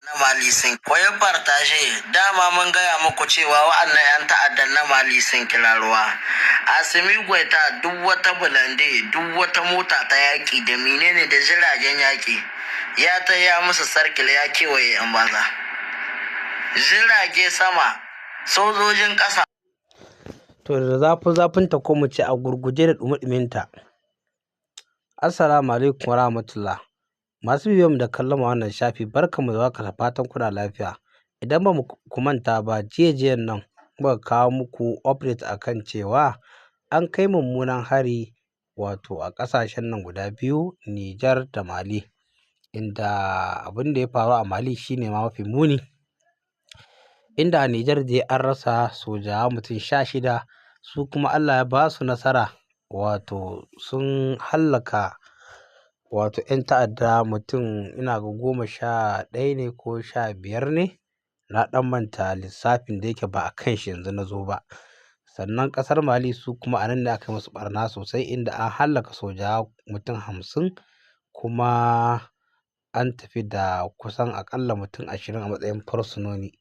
na Mali sun koyi fartashe dama mun gaya muku cewa wa'annan 'yan ta'addan na Mali sun kira ruwa. Asimi Gwaita duk wata bulande duk wata mota ta yaƙi da menene da jiragen yaƙi ya ta ya musu sarkil ya kewaye 'yan banza. Jirage sama sojojin ƙasa. To da zafinta ko mu ce a gurguje da ɗumi-ɗuminta. Assalamu alaikum wa rahmatullah. Masu bibiyanmu da kallon mu wannan shafi barkanmu da warhaka, fatan kuna lafiya. Idan ba mu manta ba, jiya nan muka kawo muku update akan cewa an kai mummunan hari wato a ƙasashen nan guda biyu, Nijar da Mali, inda abin da ya faru a Mali shine ma mafi muni, inda a Nijar dai an rasa sojawa mutum 16, su kuma Allah ya ba su nasara wato sun hallaka wato 'yan ta'adda mutum ina ga 11 ne ko 15 ne, na ɗan manta lissafin da yake ba a kan shi yanzu na zo ba. Sannan ƙasar Mali su kuma a nan ne aka musu ɓarna sosai, inda an hallaka sojawa mutum 50 kuma an tafi da kusan aƙalla mutum 20 a matsayin fursunoni.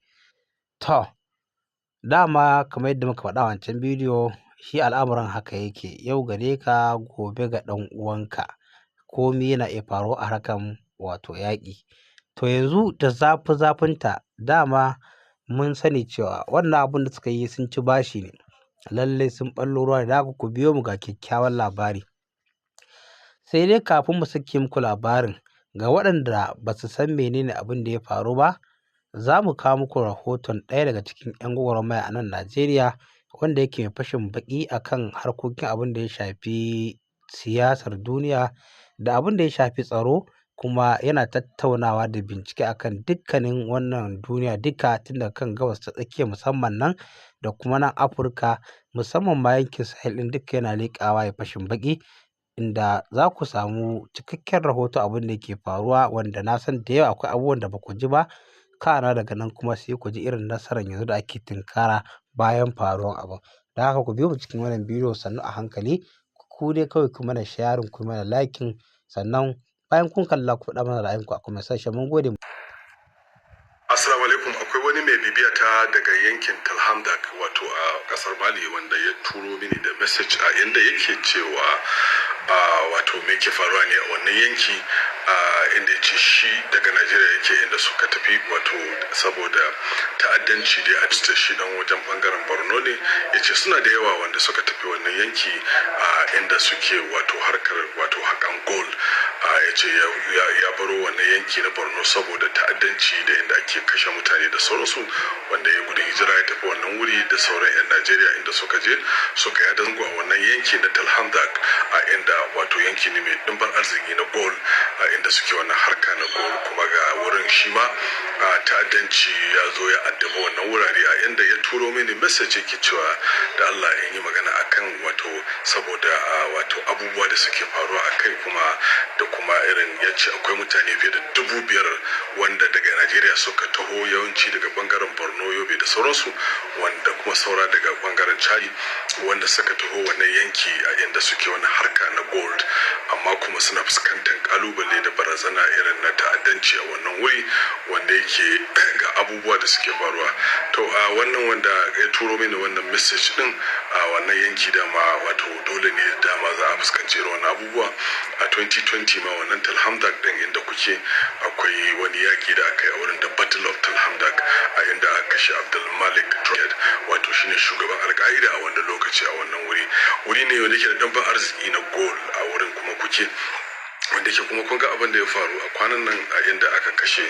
To, dama kamar yadda muka faɗa wancan bidiyo, shi al'amuran haka yake, yau gare ka gobe ga ɗan uwanka. Komi yana iya faruwa a harkan wato yaƙi. To yanzu da zafinta dama mun sani cewa wannan abun da suka yi sun ci bashi ne, lallai sun ɓallo ruwa da haka ku biyo mu ga kyakkyawan labari. Sai dai kafin mu sake muku labarin, ga waɗanda ba su san menene abin da ya faru ba, za mu kawo muku rahoton ɗaya daga cikin 'yan gwagwarmaya a nan Najeriya, wanda yake mai fashin baƙi akan harkokin abin da ya shafi siyasar duniya da abin da ya shafi tsaro, kuma yana tattaunawa da bincike akan dukkanin wannan duniya duka, tun daga kan gabas ta tsakiya musamman nan da kuma nan Afirka, musamman ma yankin Sahel ɗin duka yana leƙawa ya fashin baƙi, inda za ku samu cikakken rahoto abin da yake faruwa, wanda na san da yawa akwai abubuwan da ba ku ji ba, kana daga nan kuma sai ku ji irin nasarar yanzu da ake tunkara bayan faruwan abin. Don haka ku biyo mu cikin wannan bidiyo sannu a hankali, ku dai kawai ku mana sharing, ku mana liking, sannan bayan kun kalla ku faɗa mana ra'ayinku a comment section. Mun gode. Assalamu alaikum. Akwai wani mai bibiya ta daga yankin Talhamdak wato a kasar Mali, wanda ya turo mini da message a inda yake cewa wato me ke faruwa ne a wannan yanki, inda ya ce shi daga Najeriya yake, inda suka tafi wato saboda ta'addanci da ya shi dan wajen bangaren Borno ne. Ya ce suna da yawa wanda suka tafi wannan yanki inda suke wato harkar wato haƙan gold. Ya ce ya baro wannan yanki na Borno saboda ta'addanci da inda ake kashe mutane da sauransu, wanda ya gudun hijira ya tafi wannan wuri da sauran 'yan Najeriya, inda suka je suka yada zango a wannan yanki na Talhamdak, inda wato yanki ne mai ɗimbin arziki na gold, inda suke wannan harka na gold. Kuma ga wurin shi ma ta'addanci ya zo ya addaba wannan wurare, a inda ya turo mini message yake cewa da Allah in yi magana akan wato saboda wato abubuwa da suke faruwa a kai, kuma irin yace akwai mutane fiye da 5,000 wanda daga Najeriya suka taho, yawanci daga bangaren Borno, Yobe da sauransu, wanda kuma saura daga bangaren Chadi, wanda suka taho wannan yanki a inda suke wani harka na gold, amma kuma suna fuskantar kalubale da barazana irin na ta'addanci a wannan wuri, wanda yake ga abubuwa da suke faruwa. To wannan wanda ya turo mini wannan message din a wannan yanki dama wato dole ne dama za a fuskanci irin wannan abubuwa. A 2020 ma wannan Talhamdak din inda kuke, akwai wani yaki da aka yi a wurin da Battle of Talhamdak, a inda aka kashe Abdul Malik Droged, wato shine shugaban Al-Qaida a wannan lokaci a wannan wuri ne wanda yake da ɗanban arziki na gold a wurin kuma kuke, wanda ke kuma kun ga abin da ya faru a kwanan nan, a inda aka kashe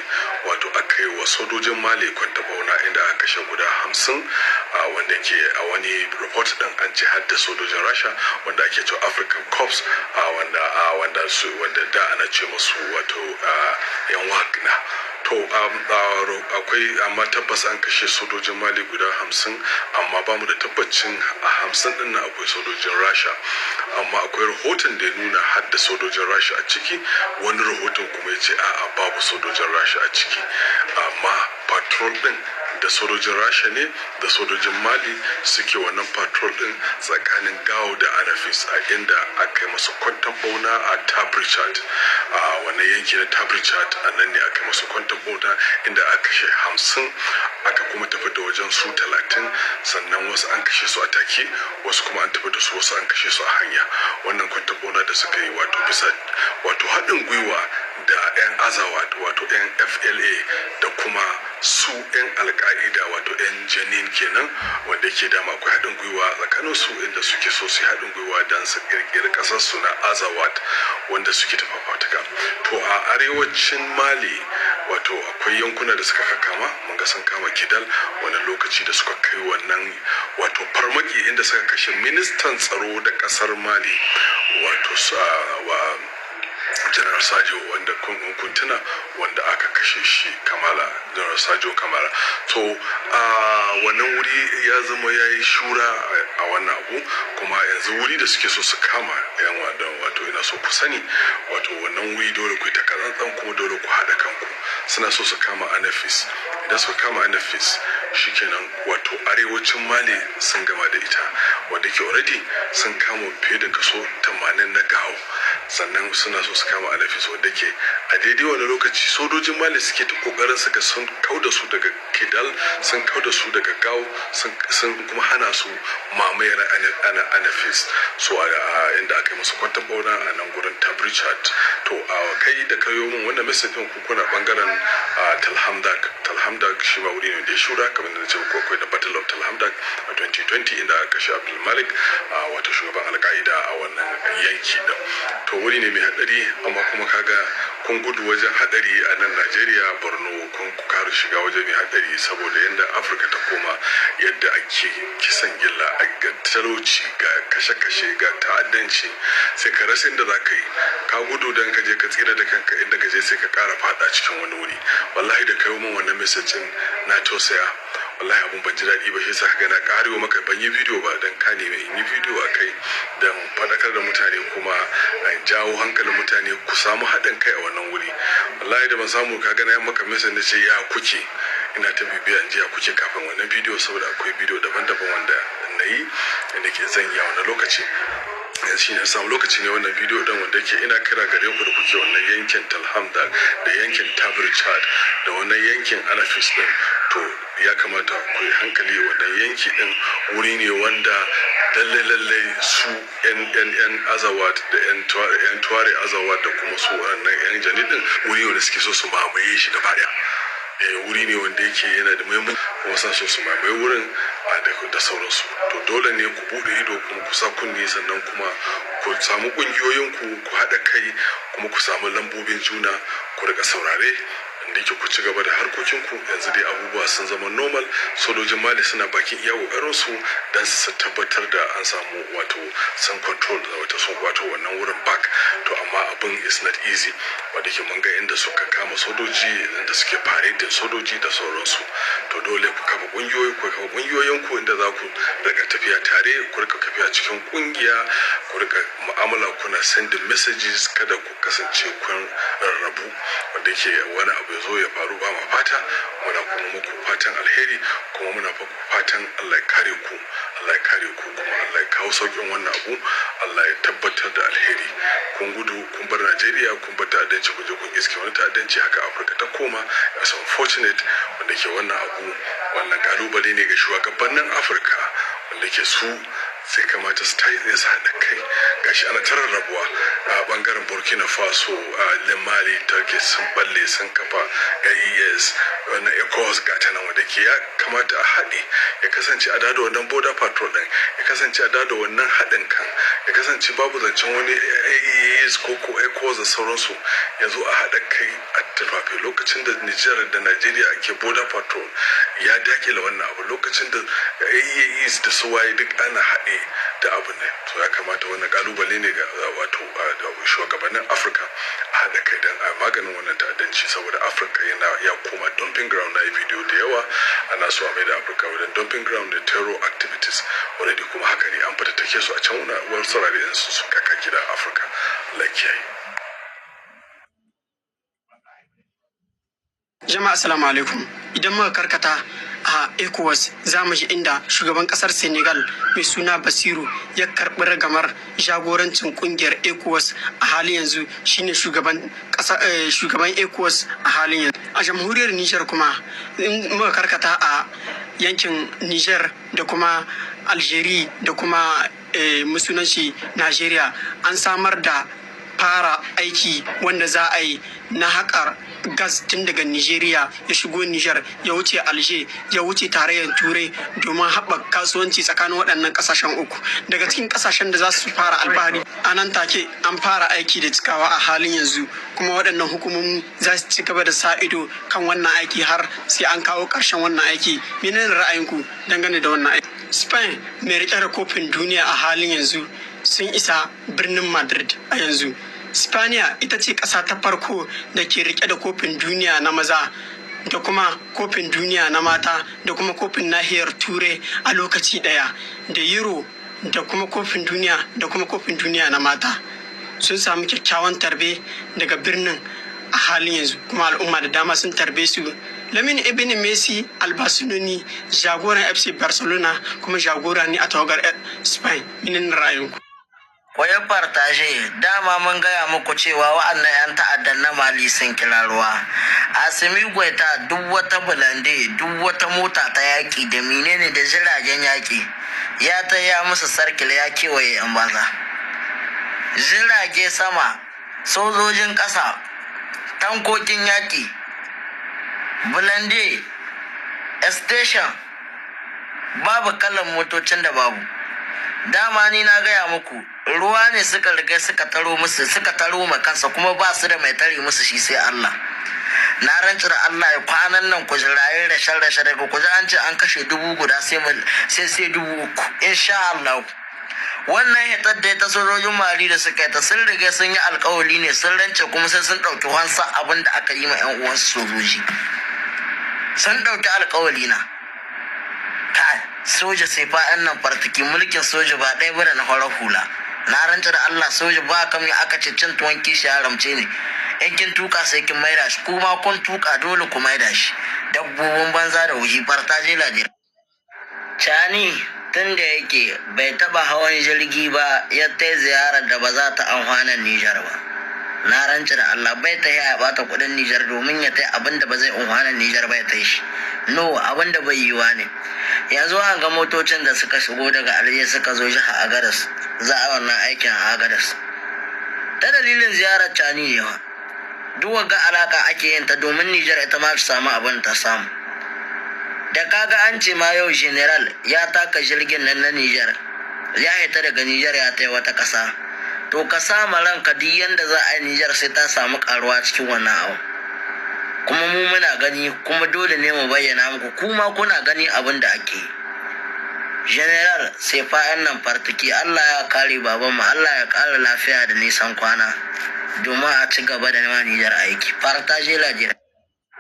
wato aka yi wa sojojin Mali kwanta bauna, inda aka kashe guda 50, wanda ke a wani report din an ce har da sojojin Rasha wanda ake cewa African Corps, wanda da ana ce musu wato yan Wagner. To akwai, amma tabbas an kashe sojojin Mali guda 50, amma ba mu da tabbacin a 50 din nan akwai sojojin Rasha, amma akwai rahoton da ya nuna har da sojojin Rasha a ciki, wani rahoton kuma ya ce a'a babu sojojin Rasha a ciki, amma patrol din da sojojin rasha ne da sojojin mali suke wannan patrol din tsakanin gao da anafis a inda aka yi masu kwantan bauna a tabrichat a wannan yanki na tabrichat a nan ne aka yi masu kwantan bauna inda aka kashe 50 aka kuma tafi da wajen su 30 sannan wasu an kashe su a take wasu kuma an tafi da su wasu an kashe su a hanya. Wannan kwantan bauna da suka yi wato bisa wato haɗin gwiwa da 'yan azawad wato 'yan FLA da kuma su 'yan alka'ida wato 'yan janin kenan wanda ke dama akwai haɗin gwiwa tsakanin su inda suke so su haɗin gwiwa don su kirkiri ƙasar su na azawad wanda suke tafa fatuka. To a arewacin mali wato akwai yankuna da suka kama mun ga sun kama kidal wani lokaci da suka kai wannan wato farmaki inda suka kashe ministan tsaro da ƙasar mali wato General Sajo wanda kuntuna wanda aka kashe shi Kamala, General Sajo Kamala. To wannan wuri ya zama ya yi shura a wannan abu kuma yanzu wuri da suke so su kama yan wato ina so ku sani wato wannan wuri dole ku yi takazantsan kuma dole ku haɗa kanku. Suna so su kama Anafis, idan suka kama Anafis shikenan wato arewacin Mali sun gama da ita wanda ke already sun kama fiye da kaso 80 na Gao, sannan suna so su kama Anafis wanda ke a daidai wani lokaci sojojin Mali suke ta kokarin su ga sun kauda su daga Kidal, sun kauda su daga Gao, sun kuma hana su mamayar Anafis. So inda aka yi musu kwantan bauna a nan gurin Tabrichat. To kai da kayo min wannan message din kuna bangaren Talhamdak shi ma wuri ne da shura kamar da ce ko akwai da Battle of Talhamdak a 2020 inda aka kashe Abdul Malik wato shugaban alkaida a wannan yanki din. To wuri ne mai hadari amma kuma kaga kun gudu wajen hadari a nan Najeriya, Borno kun karu shiga waje mai hadari saboda yadda Afirka ta koma yadda ake kisan gilla ga talauci ga kashe-kashe ga ta'addanci sai ka rasa inda za ka yi ka gudu don ka je ka tsira da kanka inda ka je sai ka kara fada cikin wani wuri. Wallahi da kayo min wannan message na tausaya, wallahi abun ban ji daɗi ba shi sa ka na karewa maka ban yi bidiyo ba dan ka nemi in yi bidiyo a kai dan faɗakar da mutane kuma an jawo hankalin mutane ku samu haɗin kai a wannan wuri. Wallahi da ban samu ka ga na maka message na ce ya kuke ina ta bibiya in ji ya kuke kafin wannan bidiyo saboda akwai bidiyo daban-daban wanda na yi inda ke zan yi a wannan lokaci. Shi ne samu lokaci ne wannan bidiyo don wanda ke ina kira gare ku da kuke wannan yankin Talhamdak da yankin Tabrichat da wannan yankin Anafis din, to ya kamata ku yi hankali wannan yanki din wuri ne wanda lalle su yan azawad da yan tuware azawad da kuma su wannan yan jani din wuri wanda suke so su mamaye shi gaba daya. Wuri ne wanda yake yana da muhimmanci kuma sa so su mamaye wurin da sauransu. To dole ne ku bude ido kuma ku sa kunni sannan kuma ku samu kungiyoyinku ku haɗa kai kuma ku samu lambobin juna ku rika saurare inda yake ku ci gaba da harkokinku. Yanzu dai abubuwa sun zama normal, sojojin Mali suna bakin iya kokarin su dan su tabbatar da an samu wato sun control wato sun wato wannan wurin back. To amma abin is not easy wanda ke mun ga inda suka kama sojoji inda suke faredin sojoji da sauransu. To dole ku kafa kungiyoyinku inda za ku daga tafiya tare, ku rika tafiya cikin kungiya, ku rika mu'amala, kuna sending messages, kada ku kasance kun rarrabu wanda ke wani abu ya zo ya faru ba ma fata. Muna kuma muku fatan alheri kuma muna fatan Allah ya kare ku, Allah ya kare ku kuma Allah ya kawo saukin wannan abu, Allah ya tabbatar da alheri. Kun gudu kun bar Najeriya kun bar ta'addanci kun je kun iske wani ta'addanci haka Afirka ta koma. It's unfortunate wanda ke wannan abu wannan kalubale ne ga shugabannin Afirka wanda ke su sai kamata su tayi su haɗa kai. Gashi ana ta rarrabuwa a bangaren Burkina Faso, a Mali, Turkey sun balle sun kafa AES na ECOWAS gata nan wanda ke ya kamata a haɗe ya kasance a dada wannan border patrol ɗin, ya kasance a dada wannan haɗin kan, ya kasance babu zancen wani AES ko ECOWAS da sauransu. Yanzu a haɗa kai a tafafe lokacin da Nijar da Najeriya ake border patrol ya dakile wannan abu, lokacin da AES da su waye duk ana haɗe da abu ne. So ya kamata wannan kalubale ne ga wato shugabannin Afirka a haɗa kai don a maganin wannan ta'addanci saboda Afirka ya koma dumping ground. Na yi bidiyo da yawa ana so a mai da Afirka wajen dumping ground da terror activities already kuma haka ne an fatattake su a can wani saurari yansu sun kaka gida Afirka. Allah kiyaye. Jama'a assalamu alaikum. Idan muka karkata a a ECOWAS za mu ji inda shugaban kasar Senegal mai suna Basiru ya karɓi ragamar jagorancin kungiyar ECOWAS a halin yanzu, shine shugaban ECOWAS a halin yanzu. A jamhuriyar Niger kuma in muka karkata a yankin Niger da kuma Algeria da kuma musulunci Najeriya, an samar da fara aiki wanda za a yi na haƙar gas tun daga Nigeria ya shigo Niger ya wuce Alger ya wuce tarayyar Turai domin haɓaka kasuwanci tsakanin waɗannan ƙasashen uku. Daga cikin ƙasashen da za su fara alfahari a nan take an fara aiki da cikawa a halin yanzu, kuma waɗannan hukumomi za su ci gaba da sa ido kan wannan aiki har sai an kawo ƙarshen wannan aiki. Menene ra'ayinku dangane da wannan aiki? Spain mai riƙe da kofin duniya a halin yanzu sun isa birnin Madrid a yanzu. Spaniya ita ce ƙasa ta farko da ke rike da kofin duniya na maza da kuma kofin duniya na mata da kuma kofin nahiyar Turai a lokaci ɗaya, da Euro da kuma kofin duniya na mata. Sun samu kyakkyawan tarbe daga birnin a halin yanzu, kuma al'umma da dama sun tarbe su. Lamine Ibn Messi Albarcelona jagoran FC Barcelona kuma jagora ne a tawagar Spain. Menene ra'ayinku? Kwaye partage dama mun gaya muku cewa wa'annan 'yan ta'addan na Mali sun kira ruwa. Asimi Goita duk wata bulande, duk wata mota ta yaƙi da menene da jiragen yaƙi ya ta ya musu sarkil ya kewaye 'yan banza. Jirage sama, sojojin ƙasa, tankokin yaƙi, bulande, station, babu kalan motocin da babu. Dama ni na gaya muku ruwa ne suka riga suka taro ma kansa, kuma ba su da mai tare musu shi sai Allah. Na rantsi da Allah ya kwanan nan ku jirayen rashe daga ku an ce an kashe 1000 guda sai 3000 insha Allah. Wannan hitar da ta sojojin Mali da suka yi ta sun riga sun yi alkawali ne, sun rance kuma sai sun ɗauki hansa abin da aka yi ma 'yan uwansu sojoji. Sun ɗauki alkawali na. Soja sai fa 'yan nan fartiki mulkin soja ba ɗaya ba da na farar hula. Na rantsa da Allah soja ba kam aka ce cin tuwon kishi haramce ne. In kin tuka sai kin maida shi, kuma kun tuka dole ku maida shi. Dabbobin banza da wuji farta je lajira. Cani tun da yake bai taba hawan jirgi ba ya tai ziyarar da ba za ta amfana Nijar ba. Na rantsa da Allah bai ta ya bata kudin Nijar domin ya tai abin da ba zai amfana Nijar ba ya tai shi. No, abin da bai yiwa ne. Yanzu an ga motocin da suka shigo daga Alje suka zo jiha Agadas, za a wannan aikin a Agadas. Ta dalilin ziyarar Cani ne. Duk ga alaka ake yin ta domin Nijar ita ma ta samu abin ta samu. Da kaga an ce ma yau general ya taka jirgin nan na Nijar, ya hita daga Nijar ya tai wata ƙasa, to ka sama ranka duk yanda za a yi Nijar sai ta samu karuwa cikin wannan abu. Kuma mu muna gani, kuma dole ne mu bayyana muku, kuma kuna gani abin da ake yi. General sai fa'an nan fartiki, Allah ya kare babanmu, Allah ya kare lafiya da nisan kwana domin a ci gaba da neman Nijar aiki. Fartaje lajira.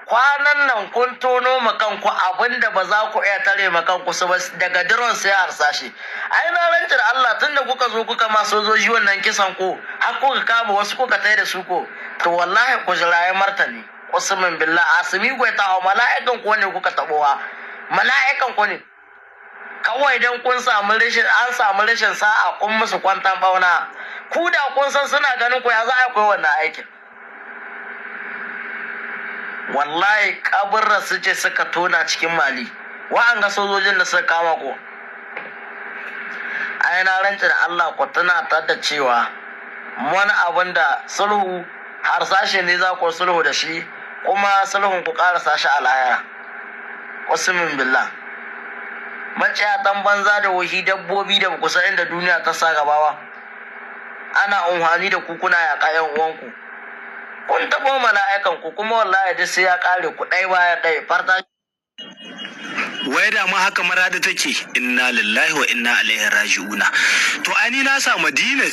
Kwanan nan kun tono makanku abin da ba za ku iya tare makanku su ba, daga drone sai harsashi. Ai na rantsa da Allah tunda kuka zo kuka ma sojoji wannan kisan ko har kuka kama wasu kuka tai da su ko, to wallahi ku jiraye martani. Usman billah Asimi Goita mala'ikan ku ne kuka tabowa, mala'ikan ku ne. Kawai dan kun samu rashin sa'a kun musu kwantan bauna, ku da kun san suna ganin ku ya za a koyi wannan aikin. Wallahi kaburra su ce suka tona cikin Mali, wa'anga sojojin da suka kama ku. Ai na rantsa da Allah ku tana da cewa wani abin da sulhu harsashe ne za ku sulhu da shi, kuma sulhun ku karasa shi a lahira. Usmin billah. Maciyatan banza da wahi dabbobi da ku san inda duniya ta sa gabawa. Ana unhani da ku kuna yaƙa 'yan uwanku. Kun taɓo mala'ikan ku kuma wallahi duk sai ya ƙare ku ɗai baya ɗai farta. Wai da ma haka marada take, inna lillahi wa inna ilaihi raji'una. To ani na sa Madina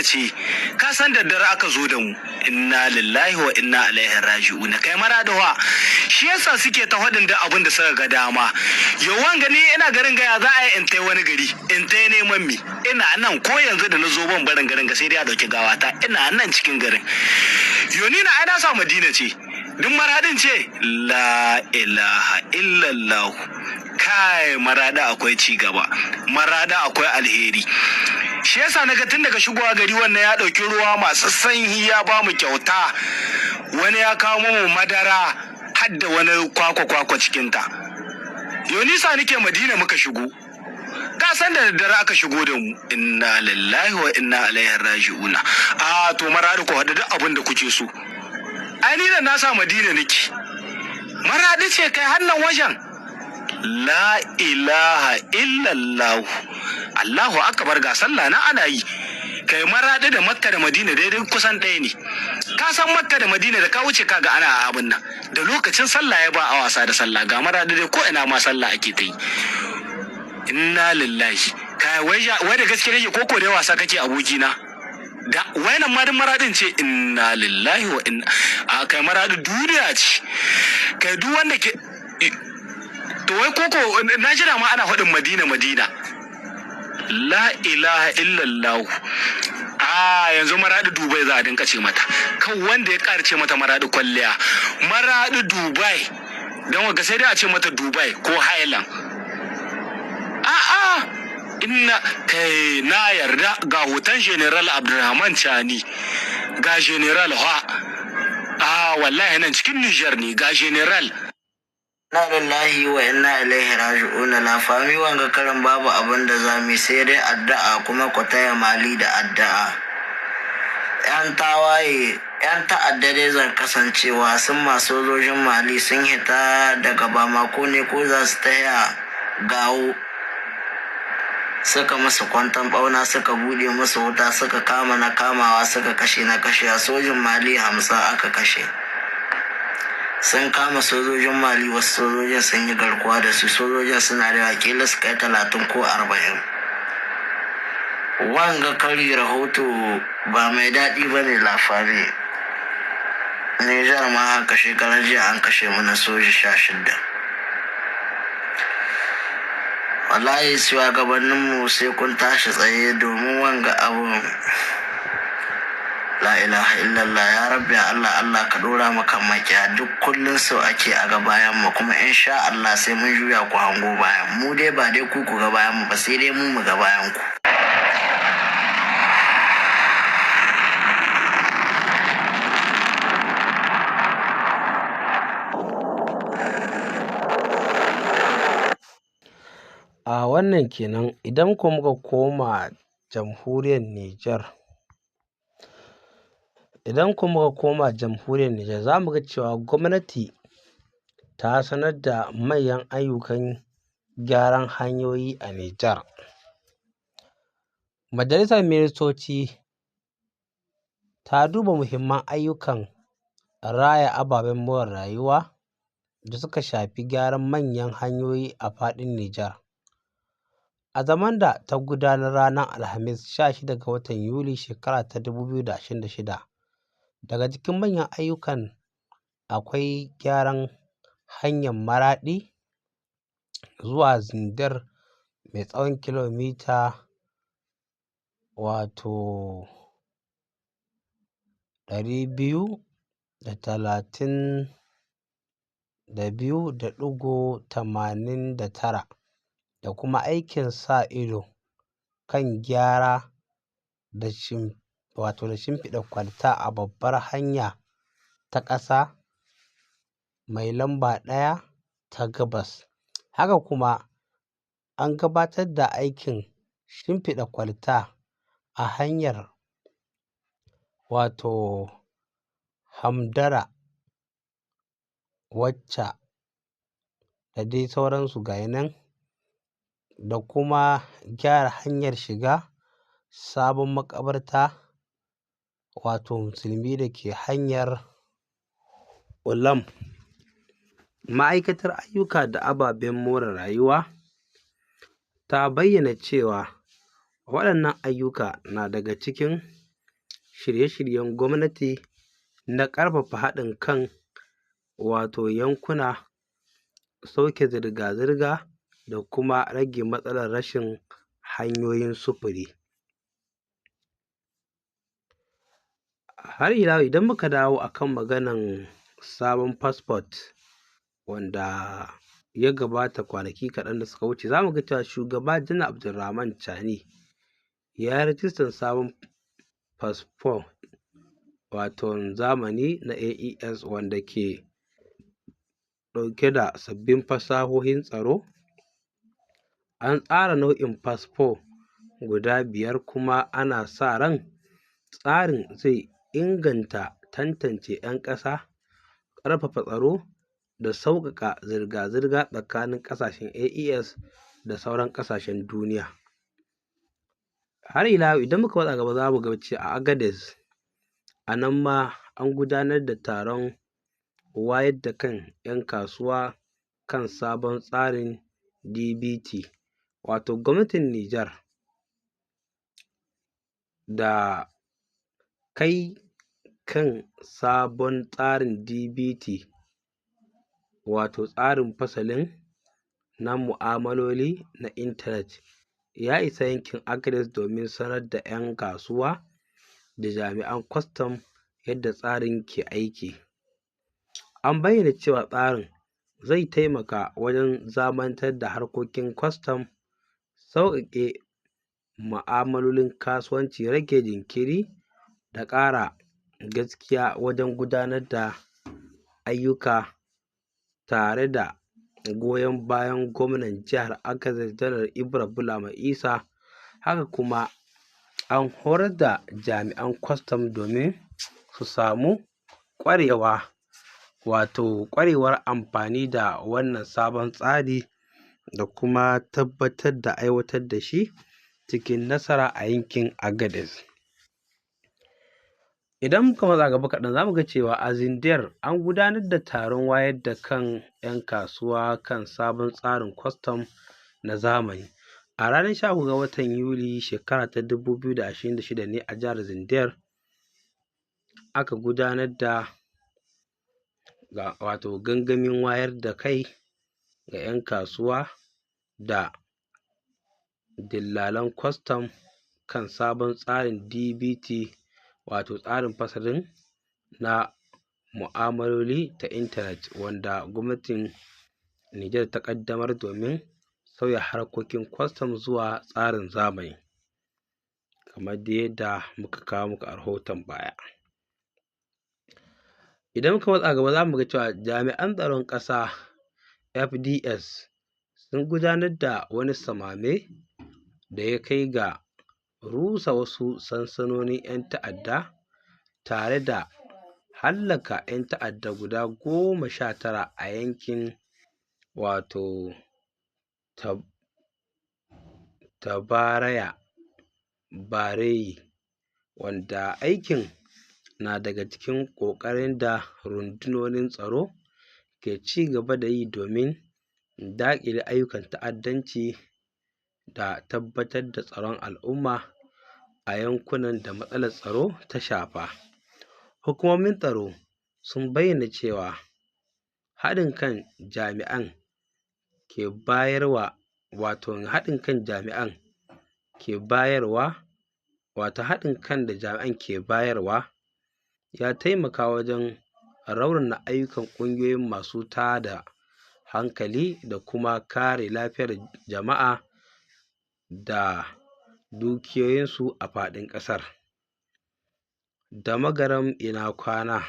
ce ka san da dare aka zo da mu, inna lillahi wa inna ilaihi raji'una. Kai marada wa shi yasa suke ta hadin da abin da suka ga dama. Yawan gani ina garin gaya za a yi in tai wani gari, in tai neman mi, ina nan ko yanzu da na zo ban barin garin ga sai dai a dauki gawata, ina nan cikin garin. Yoni na ai na sa Madina ce, duk maradin ce la ilaha illallah. Kai marada akwai ci gaba, marada akwai alheri. Shi yasa naga tun daga shigowa gari wannan ya ɗauki ruwa masu sanyi ya ba mu kyauta, wani ya kawo mu madara har da wani kwakwa cikinta. Yonisa nake Madina muka shigo, ka san da daddare aka shigo da mu. Inna lillahi wa inna ilaihi raji'una. To maradi ku haɗu duk abin da kuke so. Ai ni da na sa Madina nake, maradi ce kai hannan wajen. La ilaha illallah, Allahu akbar, ga sallah na ana yi. Kai maradi da Makka da Madina daidai kusan ɗaya ne. Ka san Makka da Madina da ka wuce kaga ana abin nan, da lokacin sallah ya ba a wasa da sallah. Ga maradi dai ko ina ma sallah ake ta yi. Inna lillahi. Kai wai da gaske kake koko da wasa kake abokina? Da wayanan ma maradin ce. Inna lillahi wa inna, kai maradi duniya ce. Kai duk wanda ke to wai koko na jira ma ana faɗin Madina. La ilaha illallah. Yanzu maradi Dubai za a dinka ce mata. Kan wanda ya ƙara ce mata maradi kwalliya, maradi Dubai, don waga sai dai a ce mata Dubai ko Highland. Inna kai na yarda. Ga hoton General Abdulrahman Chani, ga General wallahi nan cikin Niger ne ga General. Na lillahi wa inna ilaihi raji'un. La fami wanga karan babu abin da zamu sai dai addu'a, kuma ku taya Mali da addu'a. Yan tawaye, yan ta'adda dai zan kasancewa sun masu sojojin Mali sun hita daga Bamako ne ko za su taya Gawo, suka musu kwantan bauna, suka bude musu wuta, suka kama na kamawa, suka kashe na kashewa. Sojin Mali 50 aka kashe. Sun kama sojojin Mali, wasu sojojin sun yi garkuwa da su. Sojojin suna da wakilai su kai 30 ko 40. Wanga kari rahoto ba mai daɗi ba ne lafari. Nijar ma haka shekarar jiya an kashe mana soji 16. Wallahi shugabanninmu sai kun tashi tsaye domin wanga abu. La ilaha illallah. Ya rabbi Allah ka dora maka makiya. Duk kullun so ake a ga bayan mu, kuma insha Allah sai mun juya ku hango bayan mu. Dai ba dai ku ga bayan mu ba, sai dai mu ga bayan ku. Wannan kenan. Idan kuma muka koma jamhuriyar Nijar, za mu ga cewa gwamnati ta sanar da manyan ayyukan gyaran hanyoyi a Nijar. Majalisar Ministoci ta duba muhimman ayyukan raya ababen more rayuwa da suka shafi gyaran manyan hanyoyi a faɗin Nijar. A zaman da ta gudanar ranar Alhamis 16 ga watan Yuli shekara ta 2026, daga cikin manyan ayyukan akwai gyaran hanyar Maraɗi zuwa Zindar mai tsawon kilomita 232.89, da kuma aikin sa ido kan gyara da shimfiɗa kwalta a babbar hanya ta ƙasa mai lamba 1 ta gabas. Haka kuma an gabatar da aikin shimfiɗa kwalta a hanyar Hamdara wacce da dai sauransu ga nan, da kuma gyara hanyar shiga sabon makabarta musulmi da ke hanyar Ulam. Ma'aikatar ayyuka da ababen more rayuwa ta bayyana cewa waɗannan ayyuka na daga cikin shirye-shiryen gwamnati na ƙarfafa haɗin kan yankuna, sauƙaƙe zirga-zirga da kuma rage matsalar rashin hanyoyin sufuri. Har ila yau idan muka dawo akan maganan sabon fasfot wanda ya gabata kwanaki kaɗan da suka wuce, za mu ga cewa shugaba Janar Abdulrahman Chani ya yi rijistar sabon fasfo waton zamani na AES wanda ke ɗauke da sabbin fasahohin tsaro. An tsara nau'in fasfo guda 5 kuma ana sa ran tsarin zai inganta tantance 'yan ƙasa, ƙarfafa tsaro da sauƙaƙa zirga-zirga tsakanin ƙasashen AES da sauran ƙasashen duniya. Har ila yau idan muka matsa gaba za mu ga cewa a Agadez a nan ma an gudanar da taron wayar da kan 'yan kasuwa kan sabon tsarin DBT, wato gwamnatin Nijar da kai kan sabon tsarin DBT, wato tsarin fasalin na mu'amaloli na intanet ya isa yankin Agadez domin sanar da 'yan kasuwa da jami'an kwastam yadda tsarin ke aiki. An bayyana cewa tsarin zai taimaka wajen zamanantar da harkokin kwastam, sauƙaƙe mu'amalolin kasuwanci, rage jinkiri da ƙara gaskiya wajen gudanar da ayyuka, tare da goyon bayan gwamnan jihar Agadez Janar Ibra Bulama Isa. Haka kuma an horar da jami'an kwastam domin su samu ƙwarewa, wato ƙwarewar amfani da wannan sabon tsari da kuma tabbatar da aiwatar da shi cikin nasara a yankin Agadez. Idan muka matsa gaba kaɗan za mu ga cewa a Zindar an gudanar da taron wayar da kan 'yan kasuwa kan sabon tsarin kwastam na zamani. A ranar 13 ga watan Yuli shekara ta 2026 ne a jihar Zindar aka gudanar da wato gangamin wayar da kai ga 'yan kasuwa da dillalan kwastam kan sabon tsarin DBT, wato tsarin fasalin na mu'amaloli ta intanet wanda gwamnatin Nijar ta ƙaddamar domin sauya harkokin kwastam zuwa tsarin zamani, kamar dai yadda muka kawo muku a rahoton baya. Idan muka matsa gaba za mu ga cewa jami'an tsaron ƙasa FDS sun gudanar da wani samame da ya kai ga rusa wasu sansanonin 'yan ta'adda tare da hallaka 'yan ta'adda guda 19 a yankin wato Tabaraya Bareyi, wanda aikin na daga cikin ƙoƙarin da rundunonin tsaro ke ci gaba da yi domin daƙile ayyukan ta'addanci da tabbatar da tsaron al'umma a yankunan da matsalar tsaro ta shafa. Hukumomin tsaro sun bayyana cewa haɗin kan jami'an ke bayarwa ya taimaka wajen raunana ayyukan ƙungiyoyin masu tada hankali da kuma kare lafiyar jama'a da dukiyoyinsu a faɗin ƙasar. Da magaram ina kwana,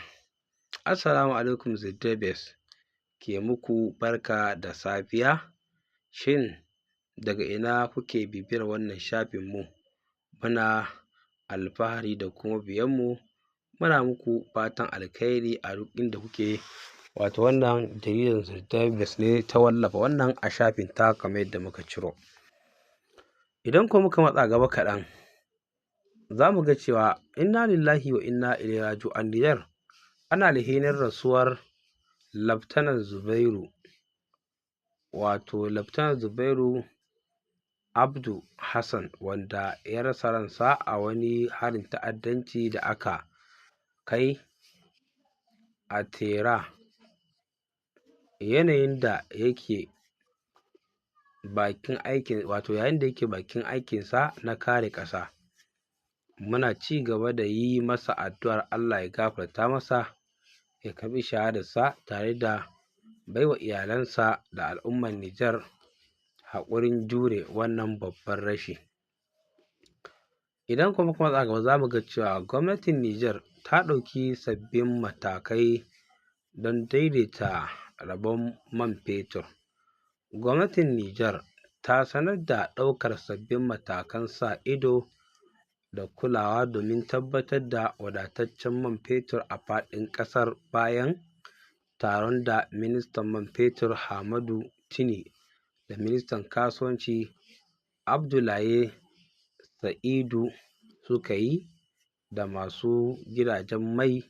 assalamu alaikum Zindar Base ke muku barka da safiya. Shin daga ina kuke bibiyar wannan shafin mu? Muna alfahari da kuma biyan mu, muna muku fatan alkhairi a duk inda kuke. Wato wannan jaridar Zindar Base ne ta wallafa wannan a shafin ta kamar yadda muka ciro. Idan kuma muka matsa gaba kaɗan za mu ga cewa inna lillahi wa inna ilaihi raji'un. Nijar ana alhinin rasuwar Laftanar Zubairu, wato Laftanar Zubairu Abdu Hassan, wanda ya rasa ransa a wani harin ta'addanci da aka kai a Tera, yayin da yake bakin aikinsa na kare ƙasa. Muna ci gaba da yi masa addu'ar Allah ya gafarta masa, ya karɓi shahadarsa tare da baiwa iyalansa da al'ummar Nijar haƙurin jure wannan babban rashi. Idan kuma muka matsa gaba za mu ga cewa gwamnatin Nijar ta ɗauki sabbin matakai don daidaita rabon man fetur. Gwamnatin Nijar ta sanar da ɗaukar sabbin matakan sa ido da kulawa domin tabbatar da wadataccen man fetur a faɗin ƙasar bayan taron da ministan man fetur Hamadu Tini da ministan kasuwanci Abdulaye Sa'idu suka yi da masu gidajen mai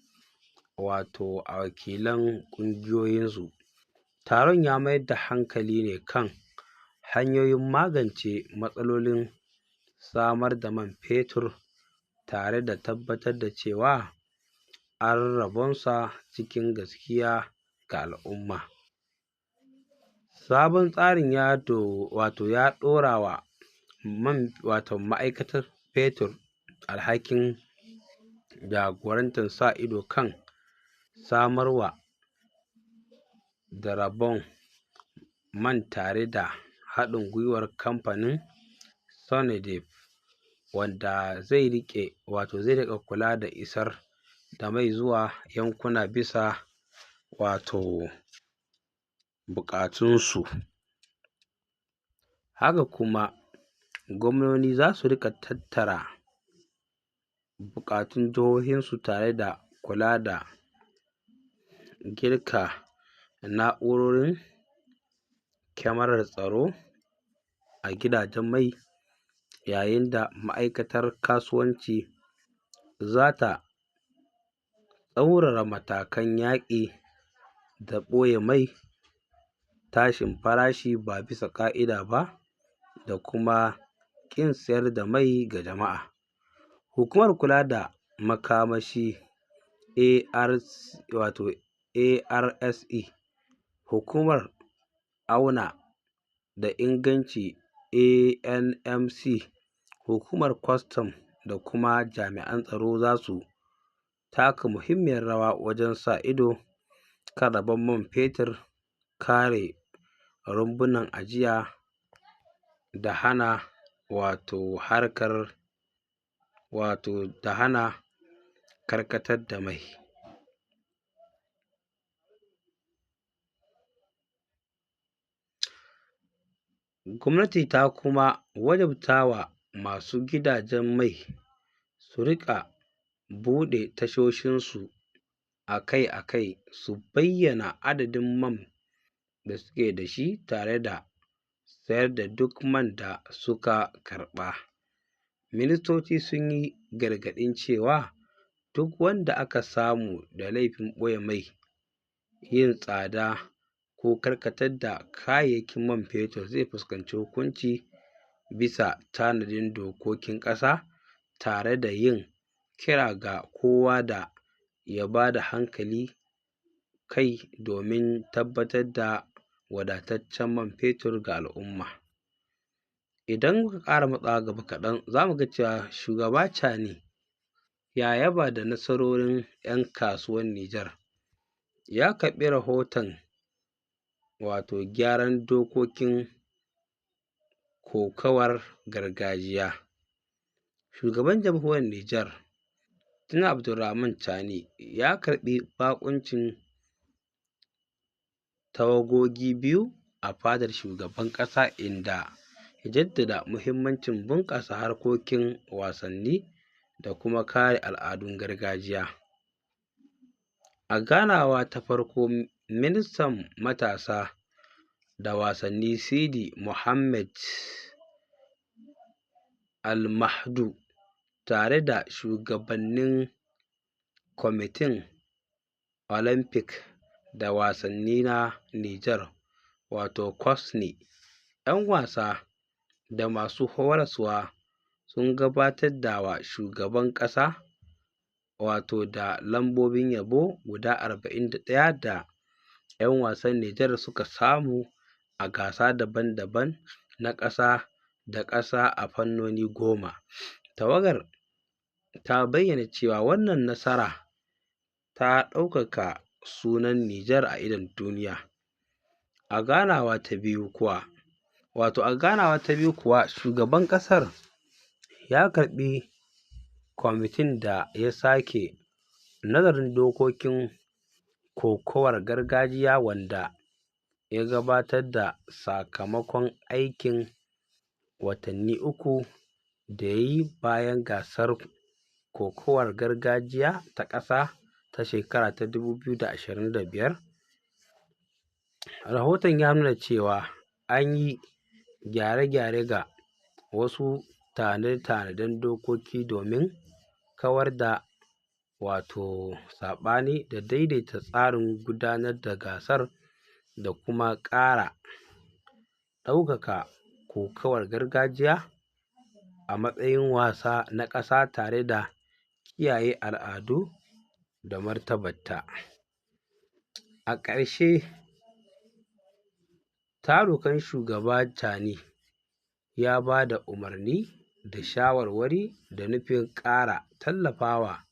wato a wakilan ƙungiyoyinsu. Taron ya mayar da hankali ne kan hanyoyin magance matsalolin samar da man fetur tare da tabbatar da cewa an rabonsa cikin gaskiya ga al'umma. Sabon tsarin ya ɗora wa ma'aikatar fetur alhakin jagorantar sa ido kan samarwa da rabon man tare da haɗin gwiwar kamfanin Sonadep, wanda zai riƙa kula da isar da mai zuwa yankuna bisa buƙatunsu. Haka kuma gwamnoni za su riƙa tattara buƙatun jihohinsu tare da kula da girka na'urorin kyamarar tsaro a gidajen mai, yayin da ma'aikatar kasuwanci za ta tsaurara matakan yaƙi da ɓoye mai, tashin farashi ba bisa ƙa'ida ba da kuma ƙin sayar da mai ga jama'a. Hukumar kula da makamashi ARSE, hukumar auna da inganci ANMC, hukumar kwastam da kuma jami'an tsaro za su taka muhimmiyar rawa wajen sa ido kan rabon man fetur, kare rumbunan ajiya da hana karkatar da mai. Gwamnati ta kuma wajabta wa masu gidajen mai su riƙa buɗe tashoshinsu akai-akai, su bayyana adadin man da suke da shi tare da sayar da duk man da suka karɓa. Ministoci sun yi gargaɗin cewa duk wanda aka samu da laifin ɓoye mai, yin tsada ko karkatar da kayayyakin man fetur zai fuskanci hukunci bisa tanadin dokokin ƙasa, tare da yin kira ga kowa da ya ba da hankali kai domin tabbatar da wadataccen man fetur ga al'umma. Idan muka ƙara matsawa gaba kaɗan za mu ga cewa shugaba Chani ya yaba da nasarorin 'yan kasuwan Nijar, ya karɓi rahoton gyaran dokokin kokawar gargajiya. Shugaban jamhuriyar Nijar Janar Abdurrahman Chani ya karɓi baƙuncin tawagogi biyu a fadar shugaban ƙasa, inda ya jaddada muhimmancin bunƙasa harkokin wasanni da kuma kare al'adun gargajiya. A ganawa ta farko, ministan matasa da wasanni Sidi Mohammed Almahdu tare da shugabannin kwamitin Olamfik da wasanni na Nijar (COSNI), 'yan wasa da masu horaswa sun gabatar da wa shugaban ƙasa da lambobin yabo guda 41 da 'yan wasan Nijar suka samu a gasa daban-daban na ƙasa da ƙasa a fannoni 10. Tawagar ta bayyana cewa wannan nasara ta ɗaukaka sunan Nijar a idon duniya. A ganawa ta biyu kuwa shugaban ƙasar ya karɓi kwamitin da ya sake nazarin dokokin kokawar gargajiya wanda ya gabatar da sakamakon aikin watanni 3 da ya yi bayan gasar kokawar gargajiya ta ƙasa ta shekara ta 2025. Rahoton ya nuna cewa an yi gyare-gyare ga wasu tanade-tanaden dokoki domin kawar da saɓani da daidaita tsarin gudanar da gasar da kuma ƙara ɗaukaka kokawar gargajiya a matsayin wasa na ƙasa tare da kiyaye al'adu da martabarta. A ƙarshe, tarukan shugaba Tani ya ba da umarni da shawarwari da nufin ƙara tallafawa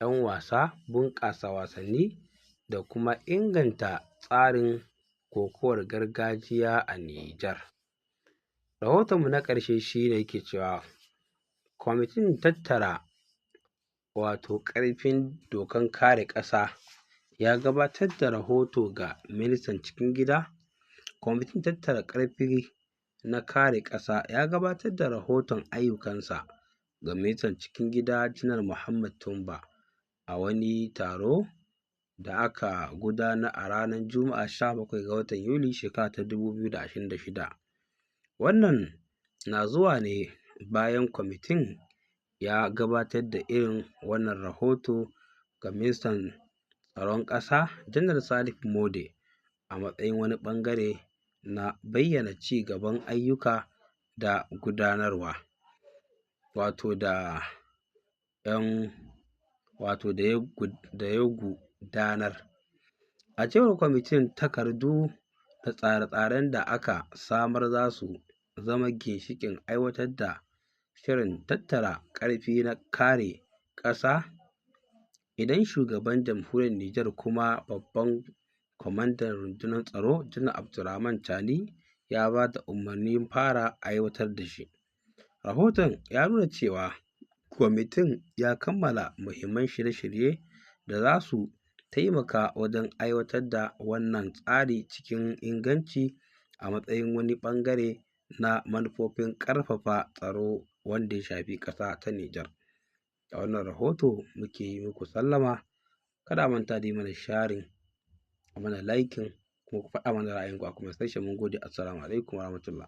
'yan wasa, bunƙasa wasanni da kuma inganta tsarin kokawar gargajiya a Nijar. Rahotonmu na ƙarshe shi ne yake cewa kwamitin tattara ƙarfin dokan kare ƙasa ya gabatar da rahoto ga ministan cikin gida. Kwamitin tattara ƙarfi na kare ƙasa ya gabatar da rahoton ayyukansa ga ministan cikin gida Janar Muhammad Tumba a wani taro da aka gudanar a ranar Juma'a 17 ga watan Yuli shekara ta 2026. Wannan na zuwa ne bayan kwamitin ya gabatar da irin wannan rahoto ga ministan tsaron ƙasa Janar Salifu Mode a matsayin wani ɓangare na bayyana ci gaban ayyuka da gudanarwa da ya gudanar. A cewar kwamitin, takardu da tsare-tsaren da aka samar za su zama ginshiƙin aiwatar da shirin tattara ƙarfi na kare ƙasa. Idan shugaban jamhuriyar Nijar kuma babban kwamandan rundunar tsaro Janar Abdurrahman Tani ya ba da umarnin fara aiwatar da shi. Rahoton ya nuna cewa kwamitin ya kammala muhimman shirye-shirye da za su taimaka wajen aiwatar da wannan tsari cikin inganci a matsayin wani ɓangare na manufofin ƙarfafa tsaro wanda ya shafi ƙasa ta Nijar. Da wannan rahoto muke yi muku sallama. Kada a manta da yi mana sharing, a mana liking, kuma ku faɗa mana ra'ayinku a comment section. Mun gode. Assalamu alaikum warahmatullah.